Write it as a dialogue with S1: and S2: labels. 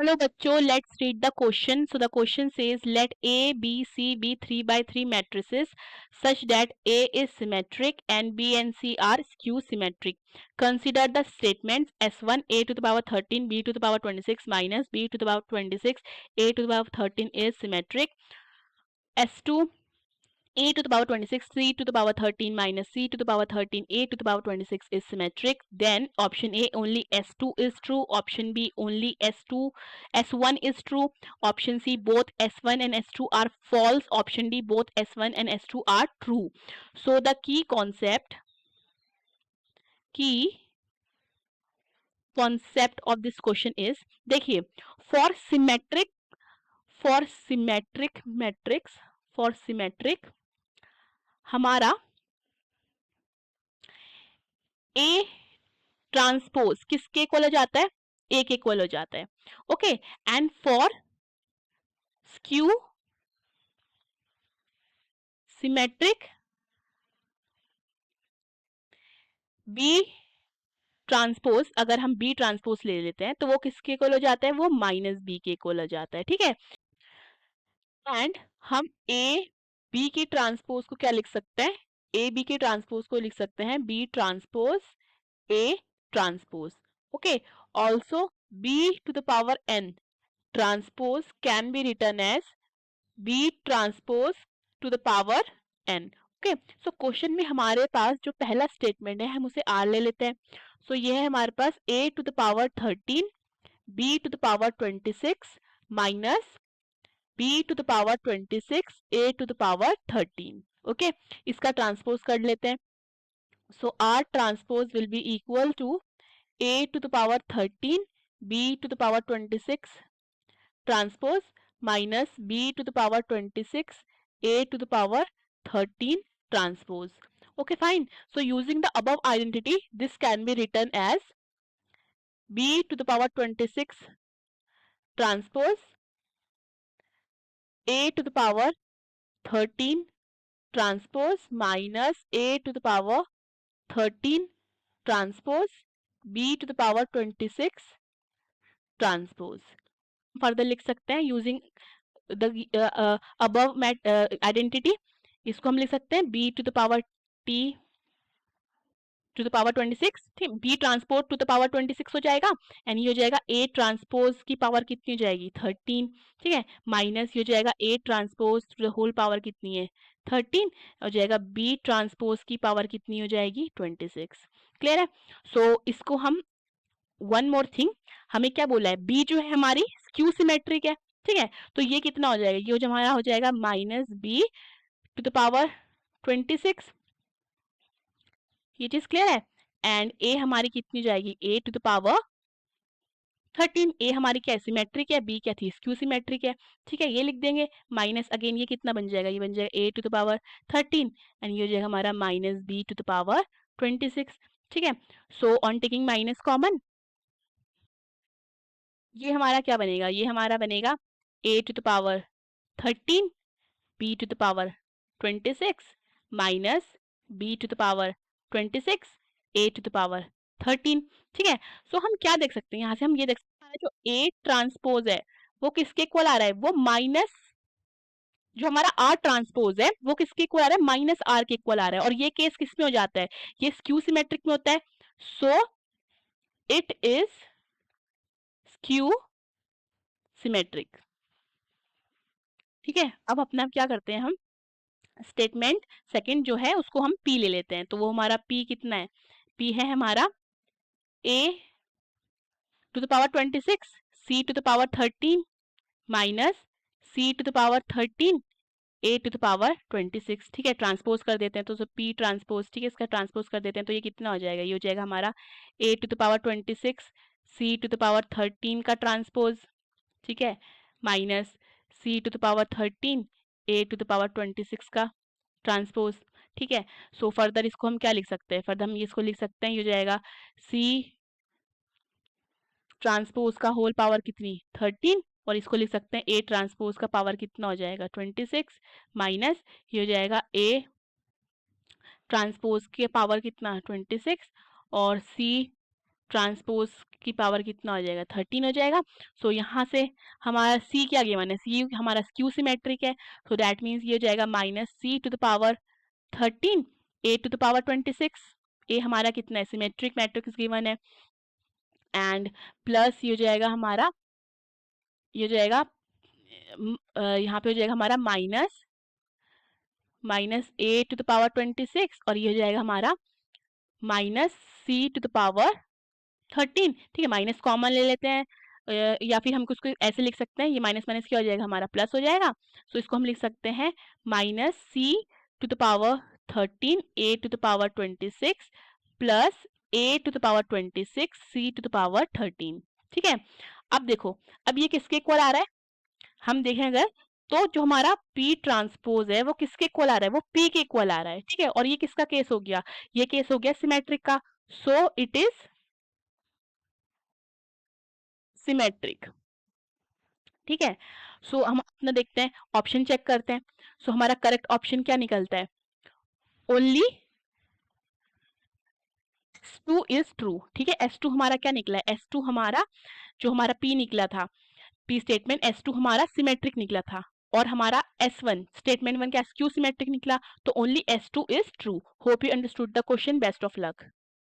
S1: Hello bachcho, let's read the question. So the question says let A, B, C be 3 by 3 matrices such that A is symmetric and B and C are skew symmetric. Consider the statements S1 A to the power 13 B to the power 26 minus B to the power 26 A to the power 13 is symmetric. S2 A to the power 26 C to the power 13 minus C to the power 13 A to the power 26 is symmetric. Then option A only S2 is true, option B only S1 is true, option C both S1 and S2 are false, option D both S1 and S2 are true. So the key concept of this question is, देखिए for symmetric हमारा A transpose किसके equal हो जाता है, A के equal हो जाता है. Okay, and for skew symmetric B transpose, अगर हम बी ट्रांसपोज ले लेते हैं तो वो किसके इक्वल हो जाता है, वो माइनस बी के इक्वल हो जाता है. ठीक है, एंड हम ए बी की ट्रांसपोज को क्या लिख सकते हैं, ए बी की ट्रांसपोज को लिख सकते हैं B transpose A transpose. Okay, also B to the power N transpose can be written as B transpose to the power n. Okay, so question में हमारे पास जो पहला स्टेटमेंट है हम उसे R ले लेते हैं. सो ये है हमारे पास A to the power 13 B to the power 26 minus B to the power 26 A to the power 13. Okay, इसका ट्रांसपोज कर लेते हैं. So R transpose will be equal to A to the power 13 B to the power 26 transpose minus b to the power 26 a to the power 13 transpose. Okay, fine. So using the above identity, this can be written as b to the power 26 transpose a to the power 13 transpose minus a to the power 13 transpose b to the power 26 transpose. Further लिख सकते हैं using the above identity. इसको हम लिख सकते हैं b to the power t to the power 26. ठीक, b transpose to the power 26 हो जाएगा एंड ये हो जाएगा a ट्रांसपोज की पावर कितनी हो जाएगी 13. ठीक है, माइनस ये हो जाएगा a transpose to the whole power कितनी है 13 हो जाएगा b ट्रांसपोज की पावर कितनी हो जाएगी 26. क्लियर है. सो इसको हम वन मोर थिंग, हमें क्या बोला है, बी जो है हमारी स्क्यू सिमेट्रिक है. ठीक है, तो ये कितना हो जाएगा, ये हमारा हो जाएगा minus B to the power 26. ये चीज क्लियर है. एंड ए हमारी कितनी हो जाएगी ए टू द पावर 13. ए हमारी क्या सिमेट्रिक है, बी क्या थी स्क्यू सिमेट्रिक है. ठीक है, ये लिख देंगे माइनस अगेन ये कितना बन जाएगा, ये बन जाएगा ए टू द पावर 13 एंड ये हो जाएगा हमारा minus B to the power 26. ठीक है, so on taking minus common ये हमारा क्या बनेगा, ये हमारा बनेगा a to the power 13 b to the power 26 minus b to the power 26 a to the power 13. ठीक है, सो हम क्या देख सकते हैं यहाँ से, हम ये देख सकते हैं जो a ट्रांसपोज है वो किसके इक्वल आ रहा है, वो माइनस जो हमारा r ट्रांसपोज है वो किसके इक्वल आ रहा है, माइनस r के इक्वल आ रहा है. और ये केस किस में हो जाता है, ये स्क्यू सिमेट्रिक में होता है. So it is skew symmetric. ठीक है, अब अपना क्या करते हैं हम, स्टेटमेंट सेकंड जो है उसको हम p ले लेते हैं. तो वो हमारा p कितना है, p है हमारा a to the power 26 c to the power 13 minus c to the power 13 a to the power 26. ठीक है, ट्रांसपोज कर देते हैं तो p ट्रांसपोज, ठीक है इसका ट्रांसपोज कर देते हैं तो ये कितना हो जाएगा, ये हो जाएगा हमारा a to the power 26 c to the power 13 का ट्रांसपोज. ठीक है, minus c to the power 13 a to the power 26 का ट्रांसपोज. ठीक है, सो फर्दर इसको हम क्या लिख सकते हैं, फर्दर हम इसको लिख सकते हैं, ये हो जाएगा c ट्रांसपोज का होल पावर कितनी 13 और इसको लिख सकते हैं a ट्रांसपोज का पावर कितना हो जाएगा 26 माइनस ये हो जाएगा a ट्रांसपोज के पावर कितना 26 और c ट्रांसपोज की पावर कितना हो जाएगा 13 हो जाएगा। सो यहाँ से हमारा c क्या गिवन है, c हमारा स्क्यू सिमेट्रिक है, सो दैट मीन्स ये हो जाएगा minus c to the power 13 a to the power 26। a हमारा कितना है, सिमेट्रिक मैट्रिक्स गिवन है, एंड प्लस ये हो जाएगा हमारा, ये हो जाएगा यहाँ पे हो जाएगा हमारा minus a to the power 26, और ये हो जाएगा हमारा minus c to the power 13। ठीक है, माइनस कॉमन ले लेते हैं, या फिर हम उसको ऐसे लिख सकते हैं, ये माइनस माइनस क्या हो जाएगा हमारा प्लस हो जाएगा। सो इसको हम लिख सकते हैं minus c to the power 13 a to the power 26 plus a to the power 26 c to the power 13। ठीक है, अब देखो, अब ये किसके इक्वल आ रहा है, हम देखें अगर, तो जो हमारा P ट्रांसपोज है वो किसके इक्वल आ रहा है, वो P के इक्वल आ रहा है। ठीक है, और ये किसका केस हो गया, ये केस हो गया सिमेट्रिक का, सो इट इज सिमेट्रिक। ठीक है, सो हम अपना देखते हैं, ऑप्शन चेक करते हैं। सो हमारा करेक्ट ऑप्शन क्या निकलता है, ओनली S2 इज ट्रू। ठीक है, S2 हमारा क्या निकला है, S2 हमारा जो हमारा P निकला था, P स्टेटमेंट S2 हमारा सिमेट्रिक निकला था, और हमारा S1 स्टेटमेंट 1 क्या स्क्यू सिमेट्रिक निकला, तो only S2 is true. Hope you understood the question, best of luck.